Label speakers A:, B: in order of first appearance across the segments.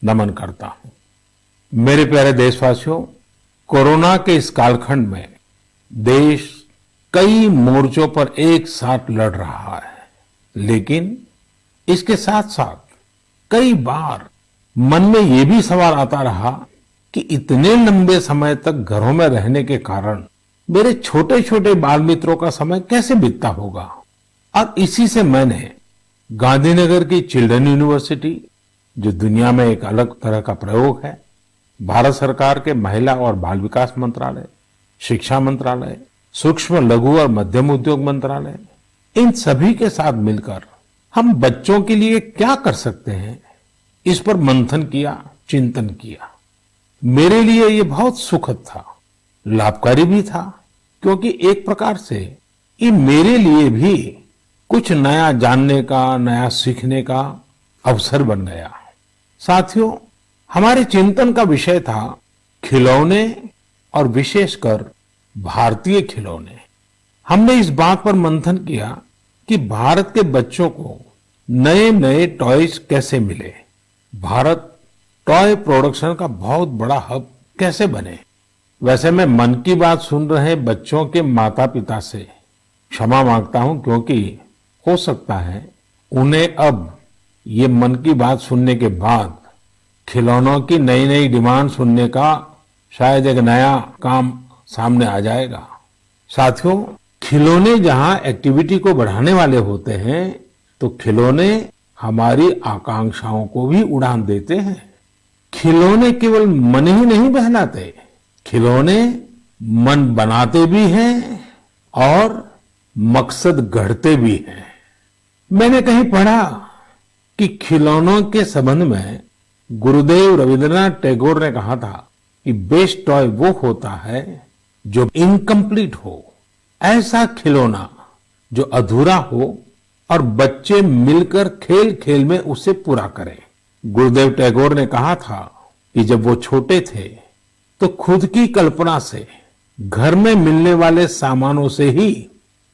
A: नमन करता हूं। मेरे प्यारे देशवासियों, कोरोना के इस कालखंड में देश कई मोर्चों पर एक साथ लड़ रहा है, लेकिन इसके साथ साथ कई बार मन में ये भी सवाल आता रहा कि इतने लंबे समय तक घरों में रहने के कारण मेरे छोटे छोटे बाल मित्रों का समय कैसे बीतता होगा। और इसी से मैंने गांधीनगर की चिल्ड्रन यूनिवर्सिटी, जो दुनिया में एक अलग तरह का प्रयोग है, भारत सरकार के महिला और बाल विकास मंत्रालय, शिक्षा मंत्रालय, सूक्ष्म लघु और मध्यम उद्योग मंत्रालय, इन सभी के साथ मिलकर हम बच्चों के लिए क्या कर सकते हैं, इस पर मंथन किया, चिंतन किया। मेरे लिए ये बहुत सुखद था, लाभकारी भी था, क्योंकि एक प्रकार से ये मेरे लिए भी कुछ नया जानने का, नया सीखने का अवसर बन गया। साथियों, हमारे चिंतन का विषय था खिलौने और विशेषकर भारतीय खिलौने। हमने इस बात पर मंथन किया कि भारत के बच्चों को नए नए टॉयज कैसे मिले, भारत टॉय प्रोडक्शन का बहुत बड़ा हब कैसे बने। वैसे मैं मन की बात सुन रहे बच्चों के माता पिता से क्षमा मांगता हूं, क्योंकि हो सकता है उन्हें अब ये मन की बात सुनने के बाद खिलौनों की नई नई डिमांड सुनने का शायद एक नया काम सामने आ जाएगा। साथियों, खिलौने जहां एक्टिविटी को बढ़ाने वाले होते हैं, तो खिलौने हमारी आकांक्षाओं को भी उड़ान देते हैं। खिलौने केवल मन ही नहीं बहलाते, खिलौने मन बनाते भी हैं और मकसद गढ़ते भी हैं। मैंने कहीं पढ़ा कि खिलौनों के संबंध में गुरुदेव रविंद्रनाथ टैगोर ने कहा था कि बेस्ट टॉय वो होता है जो इनकम्प्लीट हो, ऐसा खिलौना जो अधूरा हो और बच्चे मिलकर खेल खेल में उसे पूरा करें। गुरुदेव टैगोर ने कहा था कि जब वो छोटे थे तो खुद की कल्पना से घर में मिलने वाले सामानों से ही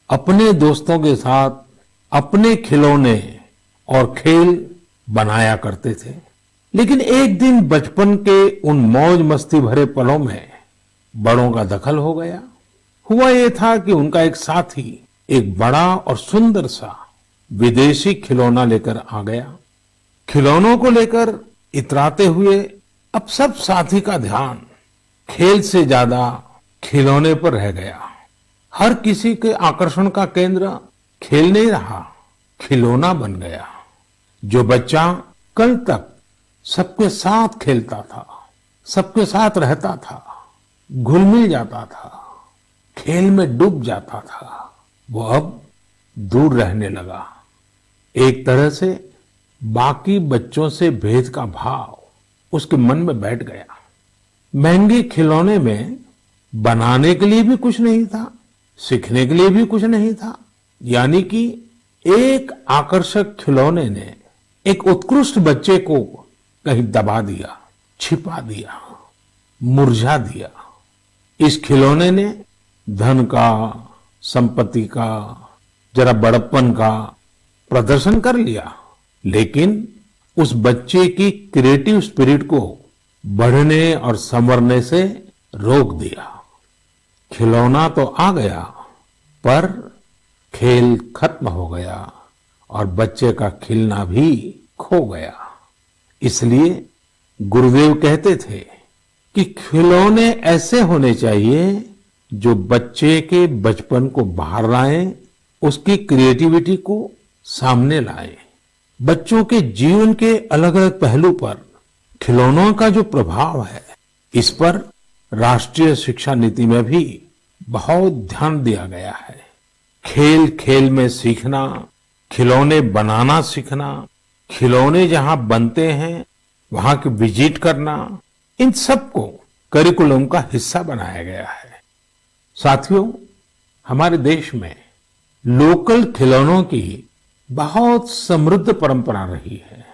A: अपने दोस्तों के साथ अपने खिलौने और खेल बनाया करते थे। लेकिन एक दिन बचपन के उन मौज मस्ती भरे पलों में बड़ों का दखल हो गया। हुआ ये था कि उनका एक साथी एक बड़ा और सुंदर सा विदेशी खिलौना लेकर आ गया। खिलौनों को लेकर इतराते हुए अब सब साथी का ध्यान खेल से ज्यादा खिलौने पर रह गया। हर किसी के आकर्षण का केंद्र खेल नहीं रहा, खिलौना बन गया। जो बच्चा कल तक सबके साथ खेलता था, सबके साथ रहता था, घुल मिल जाता था, खेल में डूब जाता था, वो अब दूर रहने लगा। एक तरह से बाकी बच्चों से भेद का भाव उसके मन में बैठ गया। महंगे खिलौने में बनाने के लिए भी कुछ नहीं था, सीखने के लिए भी कुछ नहीं था। यानी कि एक आकर्षक खिलौने ने एक उत्कृष्ट बच्चे को कहीं दबा दिया, छिपा दिया, मुरझा दिया। इस खिलौने ने धन का, संपत्ति का, जरा बड़प्पन का प्रदर्शन कर लिया, लेकिन उस बच्चे की क्रिएटिव स्पिरिट को बढ़ने और संवरने से रोक दिया। खिलौना तो आ गया, पर खेल खत्म हो गया और बच्चे का खिलना भी खो गया। इसलिए गुरुदेव कहते थे कि खिलौने ऐसे होने चाहिए जो बच्चे के बचपन को बाहर लाएं, उसकी क्रिएटिविटी को सामने लाएं। बच्चों के जीवन के अलग अलग पहलू पर खिलौनों का जो प्रभाव है, इस पर राष्ट्रीय शिक्षा नीति में भी बहुत ध्यान दिया गया है। खेल खेल में सीखना, खिलौने बनाना सीखना, खिलौने जहां बनते हैं वहां की विजिट करना, इन सबको करिकुलम का हिस्सा बनाया गया है। साथियों, हमारे देश में लोकल खिलौनों की बहुत समृद्ध परंपरा रही है।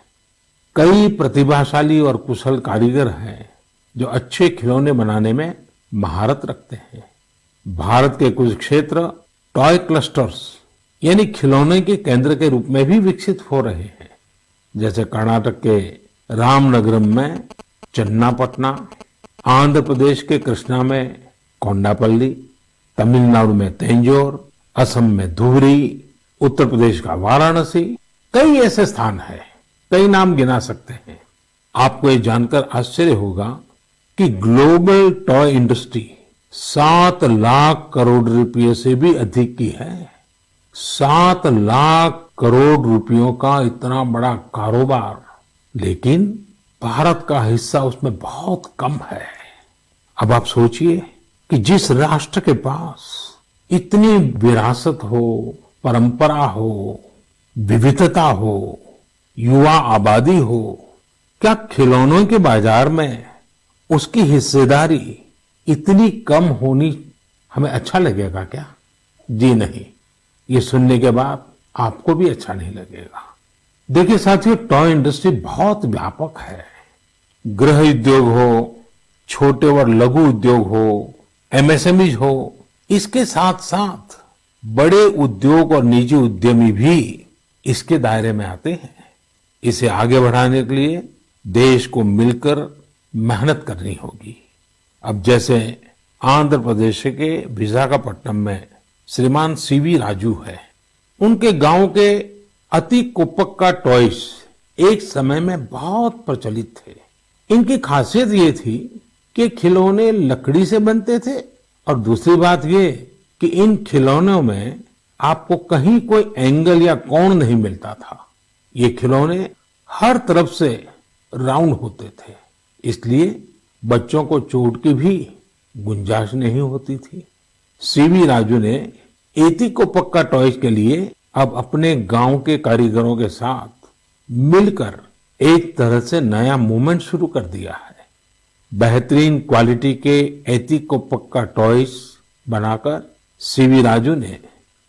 A: कई प्रतिभाशाली और कुशल कारीगर हैं जो अच्छे खिलौने बनाने में महारत रखते हैं। भारत के कुछ क्षेत्र टॉय क्लस्टर्स यानी खिलौने के केंद्र के रूप में भी विकसित हो रहे हैं। जैसे कर्नाटक के रामनगरम में चन्नापटना, आंध्र प्रदेश के कृष्णा में कोंडापल्ली, तमिलनाडु में तंजौर, असम में धुबरी, उत्तर प्रदेश का वाराणसी, कई ऐसे स्थान हैं, कई नाम गिना सकते हैं। आपको ये जानकर आश्चर्य होगा कि global toy industry 7 lakh crore रुपए से भी अधिक की है। 7 लाख करोड़ रुपयों का इतना बड़ा कारोबार, लेकिन भारत का हिस्सा उसमें बहुत कम है। अब आप सोचिए कि जिस राष्ट्र के पास इतनी विरासत हो, परंपरा हो, विविधता हो, युवा आबादी हो, क्या खिलौनों के बाजार में उसकी हिस्सेदारी इतनी कम होनी हमें अच्छा लगेगा क्या? जी नहीं, ये सुनने के बाद आपको भी अच्छा नहीं लगेगा। देखिए साथियों, टॉय इंडस्ट्री बहुत व्यापक है। गृह उद्योग हो, छोटे और लघु उद्योग हो, एमएसएमई हो, इसके साथ साथ बड़े उद्योग और निजी उद्यमी भी इसके दायरे में आते हैं। इसे आगे बढ़ाने के लिए देश को मिलकर मेहनत करनी होगी। अब जैसे आंध्र प्रदेश के विशाखापट्टनम में श्रीमान सीवी राजू है, उनके गांव के अति कोप्पका टॉयज एक समय में बहुत प्रचलित थे। इनकी खासियत ये थी कि खिलौने लकड़ी से बनते थे और दूसरी बात ये कि इन खिलौनों में आपको कहीं कोई एंगल या कोण नहीं मिलता था। ये खिलौने हर तरफ से राउंड होते थे, इसलिए बच्चों को चोट की भी गुंजाइश नहीं होती थी। सीवी राजू ने एती को पक्का टॉयज के लिए अब अपने गांव के कारीगरों के साथ मिलकर एक तरह से नया मूवमेंट शुरू कर दिया है। बेहतरीन क्वालिटी के एती को पक्का टॉयज बनाकर सीवी राजू ने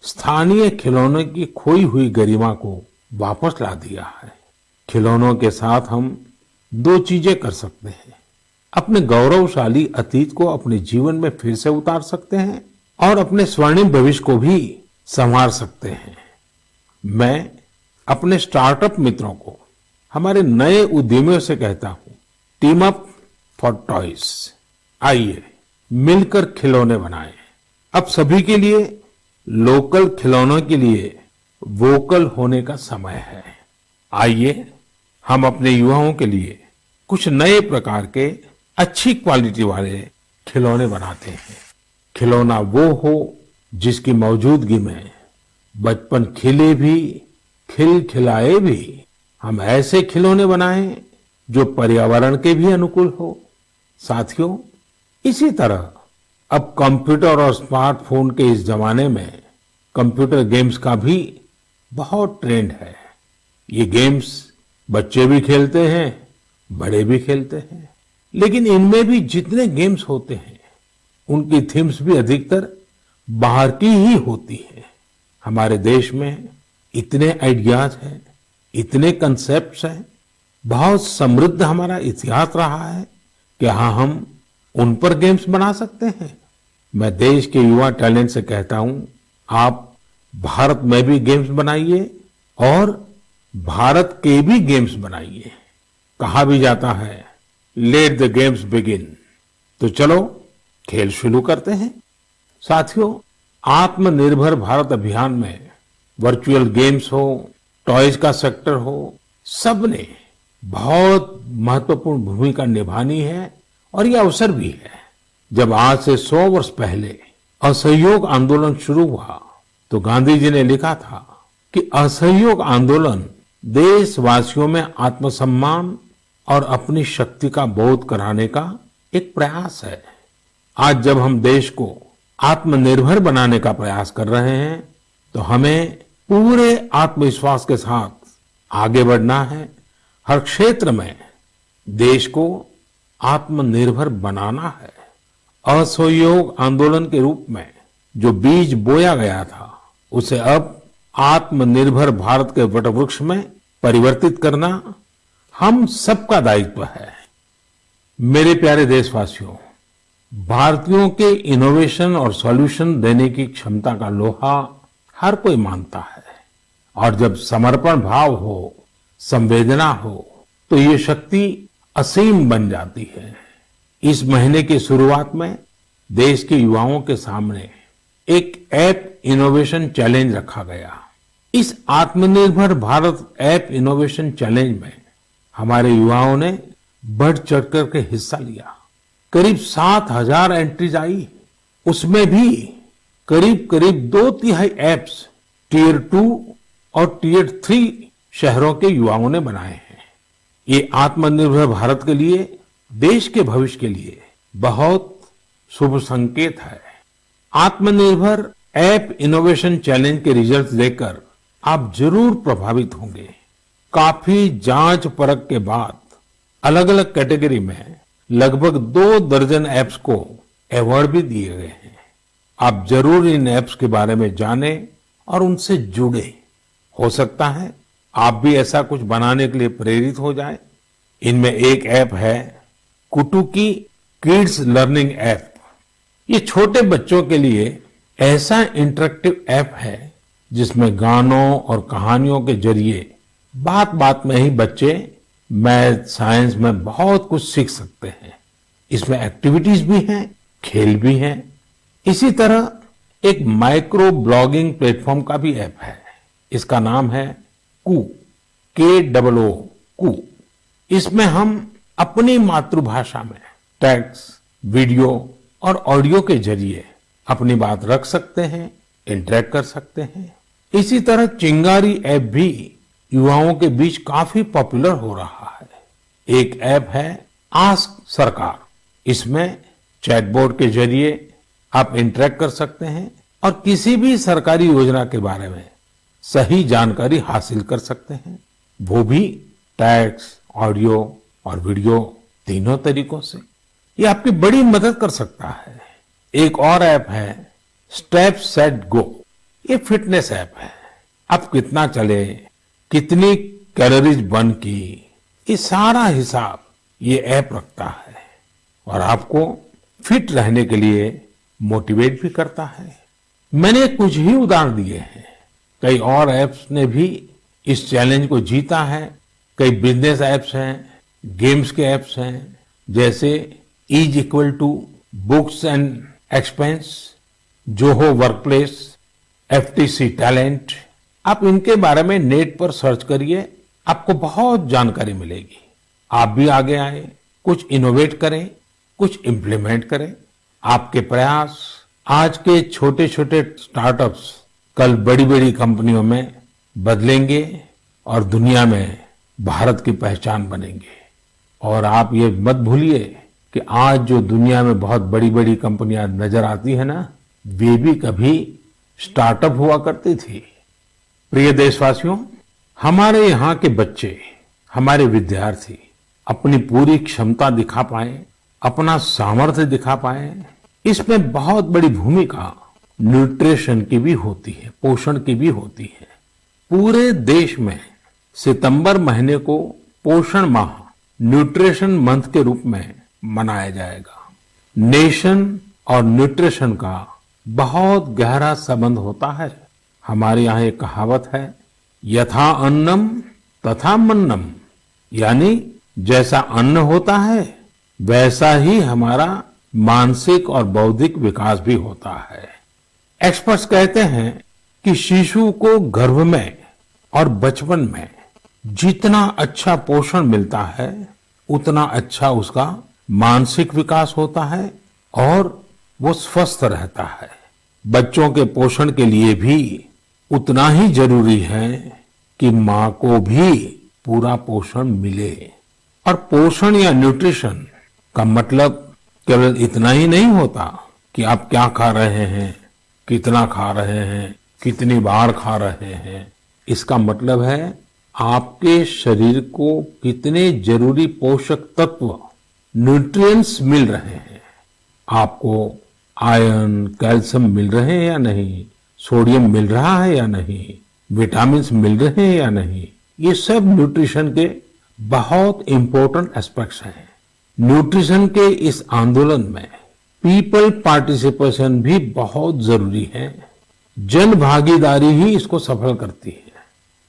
A: स्थानीय खिलौनों की खोई हुई गरिमा को वापस ला दिया है। खिलौनों के साथ हम 2 चीजें कर सकते हैं। अपने गौरवशाली अतीत को अपने जीवन में फिर से उतार सकते हैं और अपने स्वर्णिम भविष्य को भी संवार सकते हैं। मैं अपने स्टार्टअप मित्रों को, हमारे नए उद्यमियों से कहता हूं, टीम अप फॉर टॉयज। आइए मिलकर खिलौने बनाएं। अब सभी के लिए लोकल खिलौनों के लिए वोकल होने का समय है। आइए हम अपने युवाओं के लिए कुछ नए प्रकार के अच्छी क्वालिटी वाले खिलौने बनाते हैं। खिलौना वो हो जिसकी मौजूदगी में बचपन खिले भी, खिलखिलाए भी। हम ऐसे खिलौने बनाएं जो पर्यावरण के भी अनुकूल हो। साथियों, इसी तरह अब कंप्यूटर और स्मार्टफोन के इस जमाने में कंप्यूटर गेम्स का भी बहुत ट्रेंड है। ये गेम्स बच्चे भी खेलते हैं, बड़े भी खेलते हैं, लेकिन इनमें भी जितने गेम्स होते हैं उनकी थीम्स भी अधिकतर बाहर की ही होती है। हमारे देश में इतने आइडियाज हैं, इतने कंसेप्ट्स हैं, बहुत समृद्ध हमारा इतिहास रहा है कि हाँ, हम उन पर गेम्स बना सकते हैं। मैं देश के युवा टैलेंट से कहता हूं, आप भारत में भी गेम्स बनाइए और भारत के भी गेम्स बनाइए। कहा भी जाता है, लेट द गेम्स बिगिन। तो चलो खेल शुरू करते हैं। साथियों, आत्मनिर्भर भारत अभियान में वर्चुअल गेम्स हो, टॉयज का सेक्टर हो, सबने बहुत महत्वपूर्ण भूमिका निभानी है और यह अवसर भी है। जब आज से 100 वर्ष पहले असहयोग आंदोलन शुरू हुआ तो गांधी जी ने लिखा था कि असहयोग आंदोलन देशवासियों में आत्मसम्मान और अपनी शक्ति का बोध कराने का एक प्रयास है। आज जब हम देश को आत्मनिर्भर बनाने का प्रयास कर रहे हैं तो हमें पूरे आत्मविश्वास के साथ आगे बढ़ना है। हर क्षेत्र में देश को आत्मनिर्भर बनाना है। असहयोग आंदोलन के रूप में जो बीज बोया गया था उसे अब आत्मनिर्भर भारत के वटवृक्ष में परिवर्तित करना हम सबका दायित्व है। मेरे प्यारे देशवासियों, भारतीयों के इनोवेशन और सॉल्यूशन देने की क्षमता का लोहा हर कोई मानता है और जब समर्पण भाव हो, संवेदना हो तो ये शक्ति असीम बन जाती है। इस महीने की शुरुआत में देश के युवाओं के सामने एक ऐप इनोवेशन चैलेंज रखा गया। इस आत्मनिर्भर भारत ऐप इनोवेशन चैलेंज में हमारे युवाओं ने बढ़ चढ़ करके हिस्सा लिया। करीब 7,000 एंट्रीज आई। उसमें भी करीब करीब 2/3 ऐप्स टियर 2 और टियर 3 शहरों के युवाओं ने बनाए हैं। ये आत्मनिर्भर भारत के लिए, देश के भविष्य के लिए बहुत शुभ संकेत है। आत्मनिर्भर ऐप इनोवेशन चैलेंज के रिजल्ट्स देखकर आप जरूर प्रभावित होंगे। काफी जांच परख के बाद अलग अलग कैटेगरी में लगभग 2 दर्जन ऐप्स को अवार्ड भी दिए गए हैं। आप जरूर इन ऐप्स के बारे में जानें और उनसे जुड़े। हो सकता है आप भी ऐसा कुछ बनाने के लिए प्रेरित हो जाए। इनमें एक ऐप है कुटुकी किड्स लर्निंग ऐप। ये छोटे बच्चों के लिए ऐसा इंटरेक्टिव ऐप है जिसमें गानों और कहानियों के जरिए बात बात में ही बच्चे मैथ साइंस में बहुत कुछ सीख सकते हैं। इसमें एक्टिविटीज भी हैं, खेल भी हैं। इसी तरह एक माइक्रो ब्लॉगिंग प्लेटफॉर्म का भी ऐप है। इसका नाम है कू, KOO कू। इसमें हम अपनी मातृभाषा में टेक्स्ट, वीडियो और ऑडियो के जरिए अपनी बात रख सकते हैं, इंटरेक्ट कर सकते हैं। इसी तरह चिंगारी ऐप भी युवाओं के बीच काफी पॉपुलर हो रहा है। एक ऐप है आस्क सरकार। इसमें चैटबोर्ड के जरिए आप इंटरेक्ट कर सकते हैं और किसी भी सरकारी योजना के बारे में सही जानकारी हासिल कर सकते हैं, वो भी टेक्स्ट, ऑडियो और वीडियो तीनों तरीकों से। ये आपकी बड़ी मदद कर सकता है। एक और ऐप है स्टेप सेट गो। ये फिटनेस ऐप है। आप कितना चले, कितनी कैलोरीज बर्न की, ये सारा हिसाब ये ऐप रखता है और आपको फिट रहने के लिए मोटिवेट भी करता है। मैंने कुछ ही उदाहरण दिए हैं। कई और ऐप्स ने भी इस चैलेंज को जीता है। कई बिजनेस ऐप्स हैं, गेम्स के ऐप्स हैं, जैसे is equal to books and expense, Zoho workplace, FTC talent. आप इनके बारे में नेट पर सर्च करिए, आपको बहुत जानकारी मिलेगी। आप भी आगे आए, कुछ इनोवेट करें, कुछ इम्प्लीमेंट करें। आपके प्रयास आज के छोटे छोटे स्टार्टअप्स कल बड़ी बड़ी कंपनियों में बदलेंगे और दुनिया में भारत की पहचान बनेंगे। और आप ये मत भूलिए कि आज जो दुनिया में बहुत बड़ी बड़ी कंपनियां नजर आती है ना, वे भी कभी स्टार्टअप हुआ करती थी। प्रिय देशवासियों, हमारे यहाँ के बच्चे, हमारे विद्यार्थी अपनी पूरी क्षमता दिखा पाए, अपना सामर्थ्य दिखा पाए, इसमें बहुत बड़ी भूमिका न्यूट्रिशन की भी होती है, पोषण की भी होती है। पूरे देश में सितंबर महीने को पोषण माह, न्यूट्रिशन मंथ के रूप में मनाया जाएगा। नेशन और न्यूट्रिशन का बहुत गहरा संबंध होता है। हमारे यहाँ एक कहावत है, यथा अन्नम तथा मन्नम, यानी जैसा अन्न होता है वैसा ही हमारा मानसिक और बौद्धिक विकास भी होता है। एक्सपर्ट्स कहते हैं कि शिशु को गर्भ में और बचपन में जितना अच्छा पोषण मिलता है उतना अच्छा उसका मानसिक विकास होता है और वो स्वस्थ रहता है। बच्चों के पोषण के लिए भी उतना ही जरूरी है कि माँ को भी पूरा पोषण मिले। और पोषण या न्यूट्रिशन का मतलब केवल इतना ही नहीं होता कि आप क्या खा रहे हैं, कितना खा रहे हैं, कितनी बार खा रहे हैं। इसका मतलब है आपके शरीर को कितने जरूरी पोषक तत्व, न्यूट्रिएंट्स मिल रहे हैं। आपको आयरन, कैल्शियम मिल रहे हैं या नहीं, सोडियम मिल रहा है या नहीं, विटामिन्स मिल रहे हैं या नहीं, ये सब न्यूट्रिशन के बहुत इंपॉर्टेंट एस्पेक्ट्स हैं। न्यूट्रिशन के इस आंदोलन में पीपल पार्टिसिपेशन भी बहुत जरूरी है। जन भागीदारी ही इसको सफल करती है।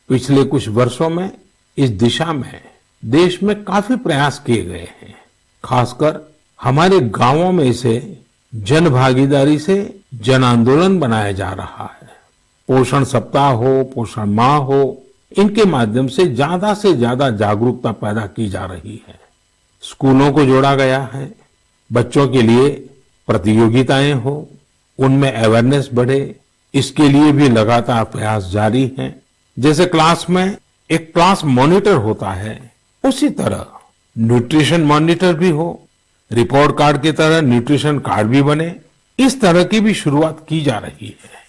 A: पिछले कुछ वर्षों में इस दिशा में देश में काफी प्रयास किए गए हैं। खासकर हमारे गांवों में इसे जन भागीदारी से जन आंदोलन बनाया जा रहा है। पोषण सप्ताह हो, पोषण माह हो, इनके माध्यम से ज्यादा जागरूकता पैदा की जा रही है। स्कूलों को जोड़ा गया है, बच्चों के लिए प्रतियोगिताएं हो, उनमें अवेयरनेस बढ़े, इसके लिए भी लगातार प्रयास जारी हैं। जैसे क्लास में एक क्लास मॉनिटर होता है, उसी तरह न्यूट्रिशन मॉनिटर भी हो, रिपोर्ट कार्ड की तरह न्यूट्रिशन कार्ड भी बने, इस तरह की भी शुरुआत की जा रही है।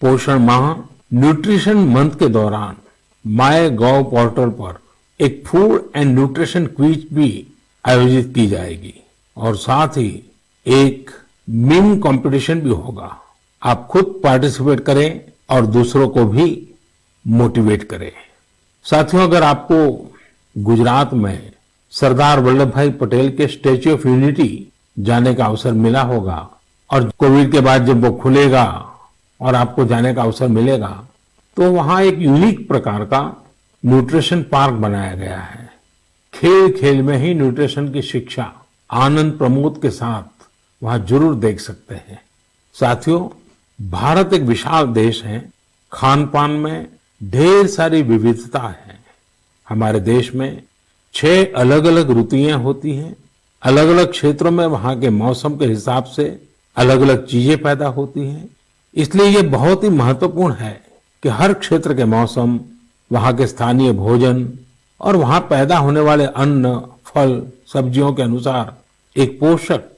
A: पोषण माह न्यूट्रिशन मंथ के दौरान माय गॉव पोर्टल पर एक फूड एंड न्यूट्रिशन क्विज भी आयोजित की जाएगी और साथ ही एक मीम कंपटीशन भी होगा। आप खुद पार्टिसिपेट करें और दूसरों को भी मोटिवेट करें। साथियों, अगर आपको गुजरात में सरदार वल्लभ भाई पटेल के स्टैच्यू ऑफ यूनिटी जाने का अवसर मिला होगा और कोविड के बाद जब वो खुलेगा और आपको जाने का अवसर मिलेगा, तो वहां एक यूनिक प्रकार का न्यूट्रिशन पार्क बनाया गया है। खेल खेल में ही न्यूट्रिशन की शिक्षा आनंद प्रमोद के साथ वहां जरूर देख सकते हैं। साथियों, भारत एक विशाल देश है। खान पान में ढेर सारी विविधता है। हमारे देश में 6 अलग अलग ऋतुएं होती हैं। अलग अलग क्षेत्रों में वहां के मौसम के हिसाब से अलग अलग चीजें पैदा होती हैं। इसलिए ये बहुत ही महत्वपूर्ण है कि हर क्षेत्र के मौसम, वहां के स्थानीय भोजन और वहां पैदा होने वाले अन्न, फल, सब्जियों के अनुसार एक पोषक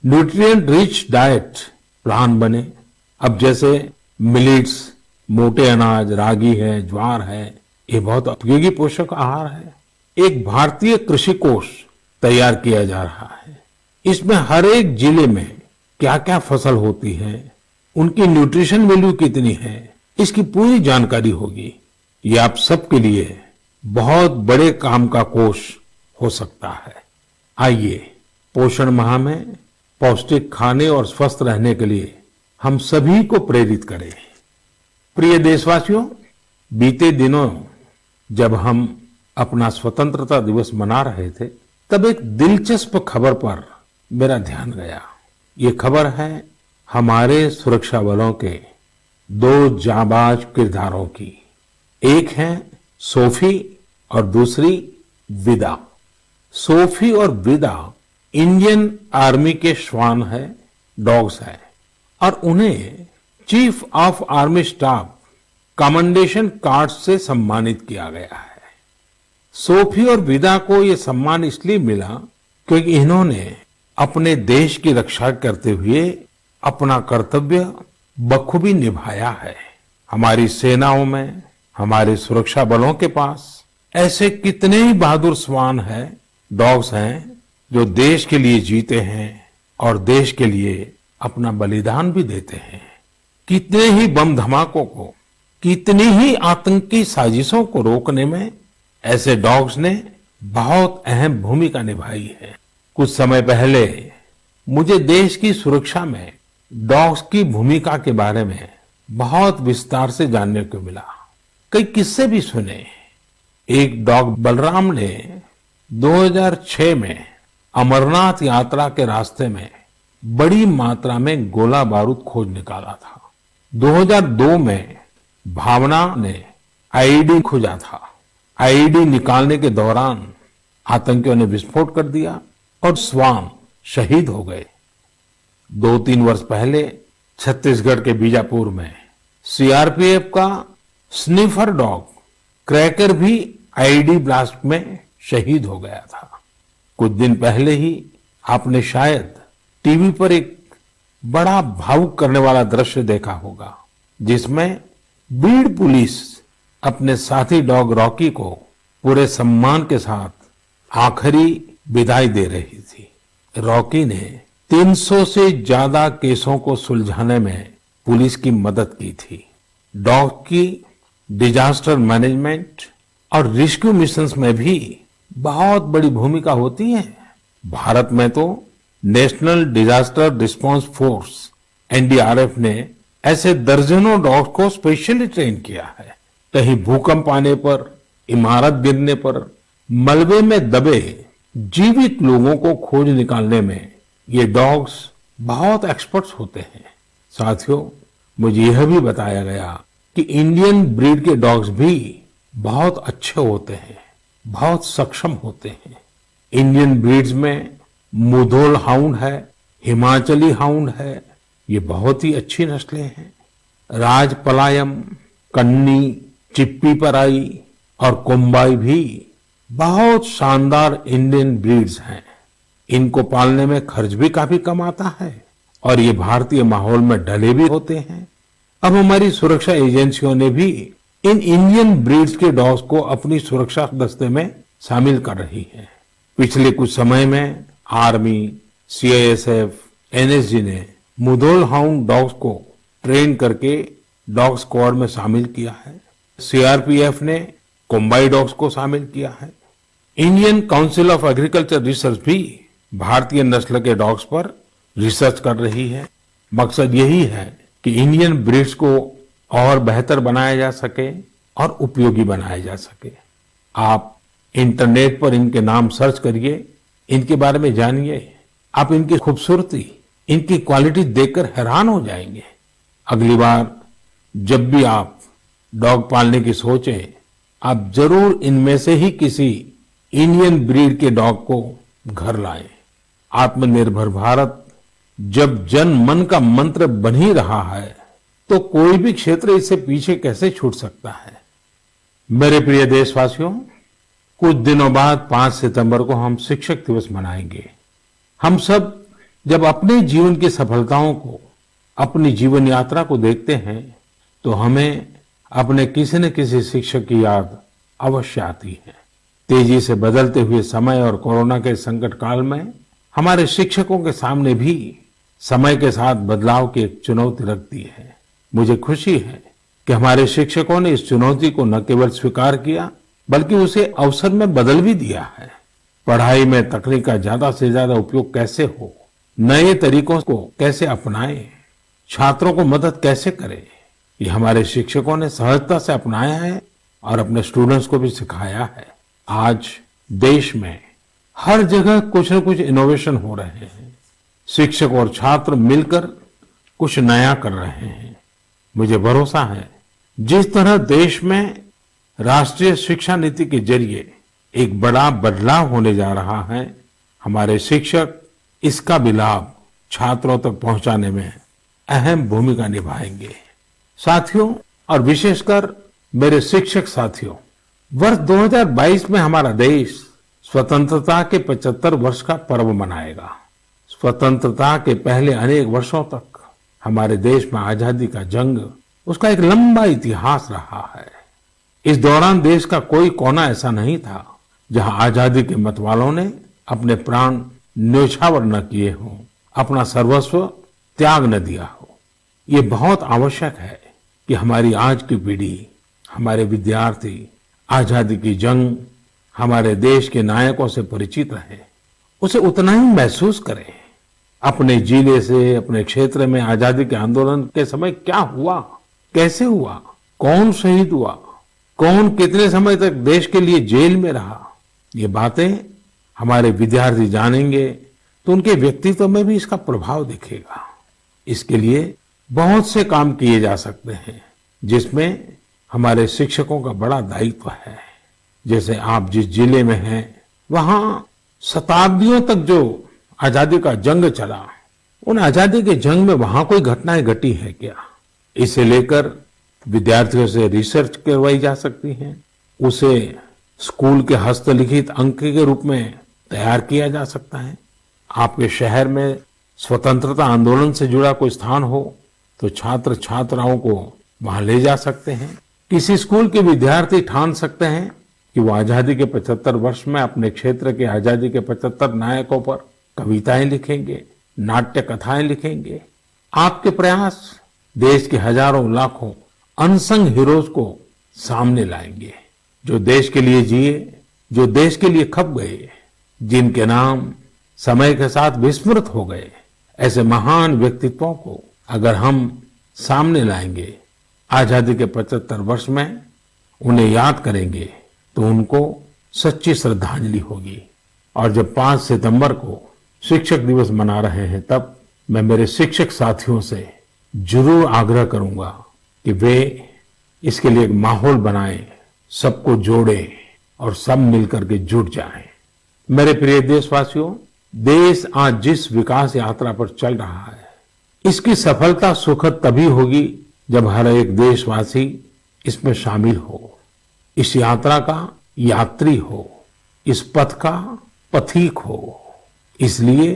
A: न्यूट्रिएंट रिच डाइट प्लान बने। अब जैसे मिलेट्स, मोटे अनाज, रागी है, ज्वार है, ये बहुत उपयोगी पोषक आहार है। एक भारतीय कृषि कोष तैयार किया जा रहा है। इसमें हर एक जिले में क्या क्या फसल होती है, उनकी न्यूट्रिशन वैल्यू कितनी है, इसकी पूरी जानकारी होगी। ये आप सबके लिए बहुत बड़े काम का कोष हो सकता है। आइए, पोषण माह में पौष्टिक खाने और स्वस्थ रहने के लिए हम सभी को प्रेरित करें। प्रिय देशवासियों, बीते दिनों जब हम अपना स्वतंत्रता दिवस मना रहे थे, तब एक दिलचस्प खबर पर मेरा ध्यान गया। ये खबर है हमारे सुरक्षा बलों के 2 जाबाज किरदारों की। एक है सोफी और दूसरी विदा। सोफी और विदा इंडियन आर्मी के श्वान है, डॉग्स है, और उन्हें chief of army staff commendation card से सम्मानित किया गया है। सोफी और विदा को यह सम्मान इसलिए मिला क्योंकि इन्होंने अपने देश की रक्षा करते हुए अपना कर्तव्य बखूबी निभाया है। हमारी सेनाओं में, हमारे सुरक्षा बलों के पास ऐसे कितने ही बहादुर श्वान हैं, डॉग्स हैं, जो देश के लिए जीते हैं और देश के लिए अपना बलिदान भी देते हैं। कितने ही बम धमाकों को, कितनी ही आतंकी साजिशों को रोकने में ऐसे डॉग्स ने बहुत अहम भूमिका निभाई है। कुछ समय पहले मुझे देश की सुरक्षा में डॉग्स की भूमिका के बारे में बहुत विस्तार से जानने को मिला। कई किस्से भी सुने। एक डॉग बलराम ने 2006 में अमरनाथ यात्रा के रास्ते में बड़ी मात्रा में गोला बारूद खोज निकाला था। 2002 में भावना ने आईईडी खोजा था। आईईडी निकालने के दौरान आतंकियों ने विस्फोट कर दिया और श्वान शहीद हो गए। 2-3 वर्ष पहले छत्तीसगढ़ के बीजापुर में सीआरपीएफ का स्निफर डॉग क्रैकर भी आईईडी ब्लास्ट में शहीद हो गया था। कुछ दिन पहले ही आपने शायद टीवी पर एक बड़ा भावुक करने वाला दृश्य देखा होगा, जिसमें बीड़ पुलिस अपने साथी डॉग रॉकी को पूरे सम्मान के साथ आखिरी विदाई दे रही थी। रॉकी ने 300 से ज्यादा केसों को सुलझाने में पुलिस की मदद की थी। डॉग की डिजास्टर मैनेजमेंट और रेस्क्यू मिशंस में भी बहुत बड़ी भूमिका होती है। भारत में तो national disaster response force NDRF ने ऐसे दर्जनों डॉग्स को स्पेशली ट्रेन किया है। कहीं भूकंप आने पर, इमारत गिरने पर, मलबे में दबे जीवित लोगों को खोज निकालने में ये डॉग्स बहुत एक्सपर्ट्स होते हैं। साथियों, मुझे यह भी बताया गया कि इंडियन ब्रीड के डॉग्स भी बहुत अच्छे होते हैं, बहुत सक्षम होते हैं। इंडियन ब्रीड्स में मुधोल हाउंड है, हिमाचली हाउंड है, ये बहुत ही अच्छी नस्लें हैं। राजपलायम, कन्नी, चिप्पी पराई और कोम्बाई भी बहुत शानदार इंडियन ब्रीड्स हैं। इनको पालने में खर्च भी काफी कम आता है और ये भारतीय माहौल में ढले भी होते हैं। अब हमारी सुरक्षा एजेंसियों ने भी इन इंडियन ब्रीड्स के डॉग्स को अपनी सुरक्षा दस्ते में शामिल कर रही है। पिछले कुछ समय में आर्मी, सीआईएसएफ, एनएसजी ने मुधोल हाउंड डॉग्स को ट्रेन करके डॉग स्क्वाड में शामिल किया है। सीआरपीएफ ने कोम्बाई डॉग्स को शामिल किया है। Indian council of agriculture research भी भारतीय नस्ल के डॉग्स पर रिसर्च कर रही है। मकसद यही है कि इंडियन ब्रीड्स को और बेहतर बनाया जा सके और उपयोगी बनाया जा सके। आप इंटरनेट पर इनके नाम सर्च करिए, इनके बारे में जानिए। आप इनकी खूबसूरती, इनकी क्वालिटी देखकर हैरान हो जाएंगे। अगली बार जब भी आप डॉग पालने की सोचें, आप जरूर इनमें से ही किसी इंडियन ब्रीड के डॉग को घर लाएं। आत्मनिर्भर भारत जब जन मन का मंत्र बन ही रहा है, तो कोई भी क्षेत्र इससे पीछे कैसे छूट सकता है। मेरे प्रिय देशवासियों, कुछ दिनों बाद 5 सितंबर को हम शिक्षक दिवस मनाएंगे। हम सब जब अपने जीवन की सफलताओं को, अपनी जीवन यात्रा को देखते हैं, तो हमें अपने किसी न किसी शिक्षक की याद अवश्य आती है। तेजी से बदलते हुए समय और कोरोना के संकट काल में हमारे शिक्षकों के सामने भी समय के साथ बदलाव की एक चुनौती रख दी है। मुझे खुशी है कि हमारे शिक्षकों ने इस चुनौती को न केवल स्वीकार किया, बल्कि उसे अवसर में बदल भी दिया है। पढ़ाई में तकनीक का ज्यादा से ज्यादा उपयोग कैसे हो, नए तरीकों को कैसे अपनाएं, छात्रों को मदद कैसे करें, ये हमारे शिक्षकों ने सहजता से अपनाया है और अपने स्टूडेंट्स को भी सिखाया है। आज देश में हर जगह कुछ न कुछ इनोवेशन हो रहे हैं। शिक्षक और छात्र मिलकर कुछ नया कर रहे हैं। मुझे भरोसा है, जिस तरह देश में राष्ट्रीय शिक्षा नीति के जरिए एक बड़ा बदलाव होने जा रहा है, हमारे शिक्षक इसका भी लाभ छात्रों तक पहुंचाने में अहम भूमिका निभाएंगे। साथियों, और विशेषकर मेरे शिक्षक साथियों, वर्ष 2022 में हमारा देश स्वतंत्रता के 75 वर्ष का पर्व मनाएगा। स्वतंत्रता के पहले अनेक वर्षों तक हमारे देश में आजादी का जंग, उसका एक लंबा इतिहास रहा है। इस दौरान देश का कोई कोना ऐसा नहीं था जहां आजादी के मतवालों ने अपने प्राण न्योछावर न किए हों, अपना सर्वस्व त्याग न दिया हो। ये बहुत आवश्यक है कि हमारी आज की पीढ़ी, हमारे विद्यार्थी आजादी की जंग, हमारे देश के नायकों से परिचित रहे, उसे उतना ही महसूस करें। अपने जिले से, अपने क्षेत्र में आजादी के आंदोलन के समय क्या हुआ, कैसे हुआ, कौन शहीद हुआ, कौन कितने समय तक देश के लिए जेल में रहा, ये बातें हमारे विद्यार्थी जानेंगे तो उनके व्यक्तित्व में भी इसका प्रभाव दिखेगा। इसके लिए बहुत से काम किए जा सकते हैं, जिसमें हमारे शिक्षकों का बड़ा दायित्व है। जैसे आप जिस जिले में हैं, वहां शताब्दियों तक जो आजादी का जंग चला, उन आजादी के जंग में वहां कोई घटनाएं घटी है क्या, इसे लेकर विद्यार्थियों से रिसर्च करवाई जा सकती है। उसे स्कूल के हस्तलिखित अंक के रूप में तैयार किया जा सकता है। आपके शहर में स्वतंत्रता आंदोलन से जुड़ा कोई स्थान हो तो छात्र छात्राओं को वहां ले जा सकते हैं। किसी स्कूल के विद्यार्थी ठान सकते हैं कि वो आजादी के 75 वर्ष में अपने क्षेत्र के आजादी के 75 नायकों पर कविताएं लिखेंगे, नाट्य कथाएं लिखेंगे। आपके प्रयास देश के हजारों लाखों अनसंग हीरोज को सामने लाएंगे, जो देश के लिए जिए, जो देश के लिए खप गए, जिनके नाम समय के साथ विस्मृत हो गए। ऐसे महान व्यक्तित्वों को अगर हम सामने लाएंगे, आजादी के 75 वर्ष में उन्हें याद करेंगे, तो उनको सच्ची श्रद्धांजलि होगी। और जब 5 सितंबर को शिक्षक दिवस मना रहे हैं, तब मैं मेरे शिक्षक साथियों से जरूर आग्रह करूंगा कि वे इसके लिए एक माहौल बनाएं, सबको जोड़े और सब मिलकर के जुट जाएं। मेरे प्रिय देशवासियों, देश आज जिस विकास यात्रा पर चल रहा है, इसकी सफलता सुखद तभी होगी जब हर एक देशवासी इसमें शामिल हो, इस यात्रा का यात्री हो, इस पथ का पथिक हो। इसलिए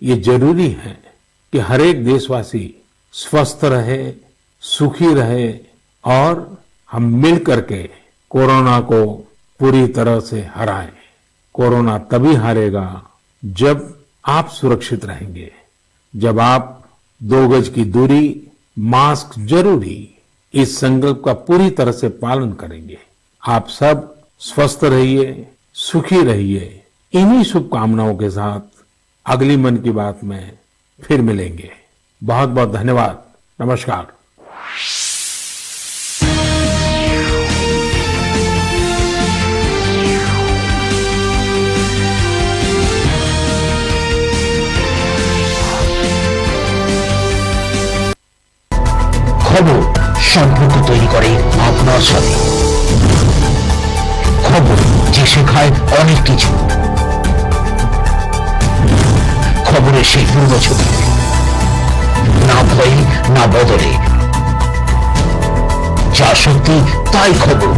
A: ये जरूरी है कि हर एक देशवासी स्वस्थ रहे, सुखी रहे और हम मिल करके कोरोना को पूरी तरह से हराएं। कोरोना तभी हारेगा जब आप सुरक्षित रहेंगे, जब आप 2 गज की दूरी, मास्क जरूरी, इस संकल्प का पूरी तरह से पालन करेंगे। आप सब स्वस्थ रहिए, सुखी रहिए। इन्हीं शुभकामनाओं के साथ अगली मन की बात में फिर मिलेंगे। बहुत बहुत धन्यवाद। नमस्कार।
B: খবর সম্পর্ক তৈরি করে আপনার সাথে। খবর যে শেখায় অনেক কিছু। খবরের সেই পূর্ণ ছবি, না ভয়ে না বদলে, যা সত্যি তাই খবর।